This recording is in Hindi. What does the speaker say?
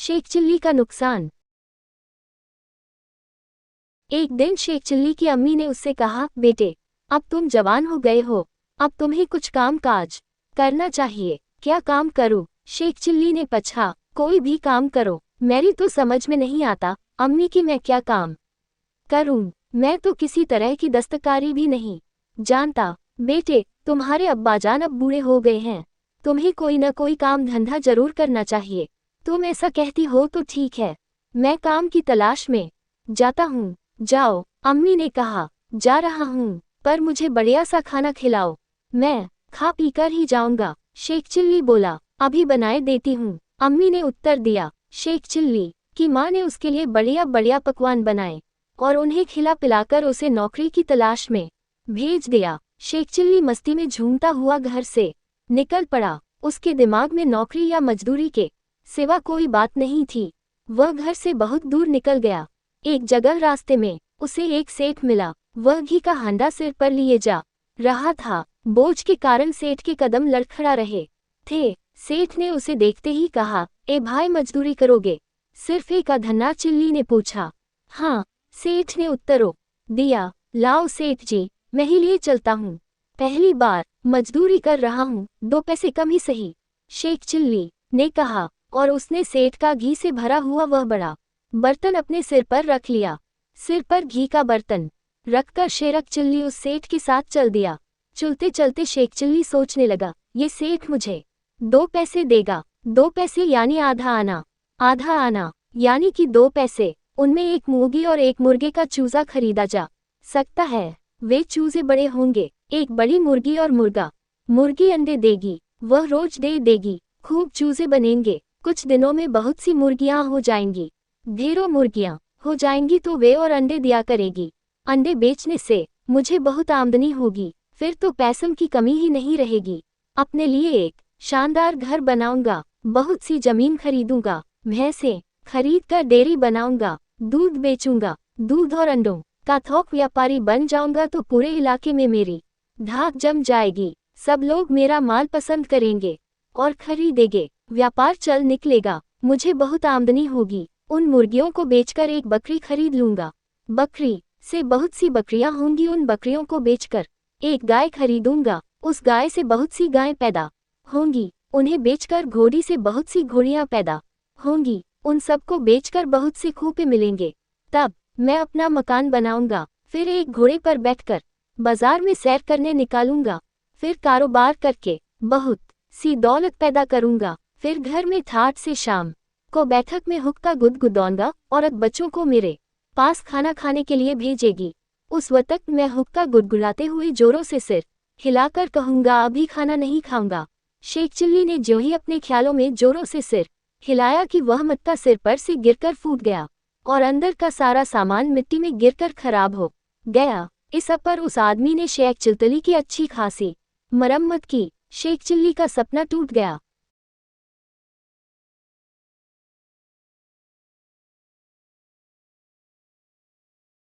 शेख चिल्ली का नुकसान। एक दिन शेख चिल्ली की अम्मी ने उससे कहा, बेटे, अब तुम जवान हो गए हो, अब तुम्हें कुछ काम काज करना चाहिए। क्या काम करूं? शेख चिल्ली ने पूछा। कोई भी काम करो, मेरी तो समझ में नहीं आता अम्मी कि मैं क्या काम करूं। मैं तो किसी तरह की दस्तकारी भी नहीं जानता। बेटे, तुम्हारे अब्बाजान अब बूढ़े हो गए हैं, तुम्हें कोई न कोई काम धंधा जरूर करना चाहिए। तुम ऐसा कहती हो तो ठीक है, मैं काम की तलाश में जाता हूँ। जाओ, अम्मी ने कहा। जा रहा हूँ, पर मुझे बढ़िया सा खाना खिलाओ, मैं खा पीकर ही जाऊंगा। शेख चिल्ली बोला, अभी बनाए देती हूँ, अम्मी ने उत्तर दिया। शेख चिल्ली की माँ ने उसके लिए बढ़िया बढ़िया पकवान बनाए और उन्हें खिला पिलाकर उसे नौकरी की तलाश में भेज दिया। शेख चिल्ली मस्ती में झूमता हुआ घर से निकल पड़ा। उसके दिमाग में नौकरी या मजदूरी के सिवा कोई बात नहीं थी। वह घर से बहुत दूर निकल गया। एक जगह रास्ते में उसे एक सेठ मिला। वह घी का हांडा सिर पर लिए जा रहा था। बोझ के कारण सेठ के कदम लड़खड़ा रहे थे। सेठ ने उसे देखते ही कहा, ए भाई, मजदूरी करोगे? सिर्फ एक अधन्ना चिल्ली ने पूछा। हाँ, सेठ ने उत्तर दिया। लाओ सेठ जी, मैं ही लिए चलता हूँ, पहली बार मजदूरी कर रहा हूँ, 2 पैसे कम ही सही, शेख चिल्ली ने कहा। और उसने सेठ का घी से भरा हुआ वह बड़ा बर्तन अपने सिर पर रख लिया। सिर पर घी का बर्तन रखकर शेख चिल्ली उस सेठ के साथ चल दिया। चलते चलते शेख चिल्ली सोचने लगा, ये सेठ मुझे 2 पैसे देगा। 2 पैसे यानी आधा आना, आधा आना यानी कि 2 पैसे। उनमें एक मुर्गी और एक मुर्गे का चूजा खरीदा जा सकता है। वे चूजे बड़े होंगे, एक बड़ी मुर्गी और मुर्गा। मुर्गी अंडे देगी, वह रोज दे देगी, खूब चूजे बनेंगे। कुछ दिनों में बहुत सी मुर्गियां हो जाएंगी। ढेरों मुर्गियां हो जाएंगी तो वे और अंडे दिया करेगी। अंडे बेचने से मुझे बहुत आमदनी होगी, फिर तो पैसों की कमी ही नहीं रहेगी। अपने लिए एक शानदार घर बनाऊंगा, बहुत सी जमीन खरीदूंगा, भैंसें खरीद कर डेयरी बनाऊंगा, दूध बेचूंगा, दूध और अंडों का थोक व्यापारी बन जाऊंगा तो पूरे इलाके में मेरी धाक जम जाएगी। सब लोग मेरा माल पसंद करेंगे और खरीदेंगे, व्यापार चल निकलेगा, मुझे बहुत आमदनी होगी। उन मुर्गियों को बेचकर एक बकरी खरीद लूंगा, बकरी से बहुत सी बकरियां होंगी। उन बकरियों को बेचकर एक गाय खरीदूंगा, उस गाय से बहुत सी गायें पैदा होंगी। उन्हें बेचकर घोड़ी से बहुत सी घोड़ियां पैदा होंगी। उन सबको बेचकर बहुत से खूपे मिलेंगे। तब मैं अपना मकान बनाऊंगा, फिर एक घोड़े पर बैठकर बाजार में सैर करने निकालूंगा, फिर कारोबार करके बहुत सी दौलत पैदा करूंगा। फिर घर में ठाठ से शाम को बैठक में हुक्का गुदगुदाऊंगा, औरत बच्चों को मेरे पास खाना खाने के लिए भेजेगी। उस वक्त मैं हुक्का गुदगुदाते हुए जोरों से सिर हिलाकर कहूंगा, अभी खाना नहीं खाऊंगा। शेख चिल्ली ने ज्यों ही अपने ख्यालों में जोरों से सिर हिलाया कि वह मटका सिर पर से गिरकर फूट गया और अंदर का सारा सामान मिट्टी में गिरकर खराब हो गया। इस पर उस आदमी ने शेख चिल्ली की अच्छी खासी मरम्मत की। शेख चिल्ली का सपना टूट गया।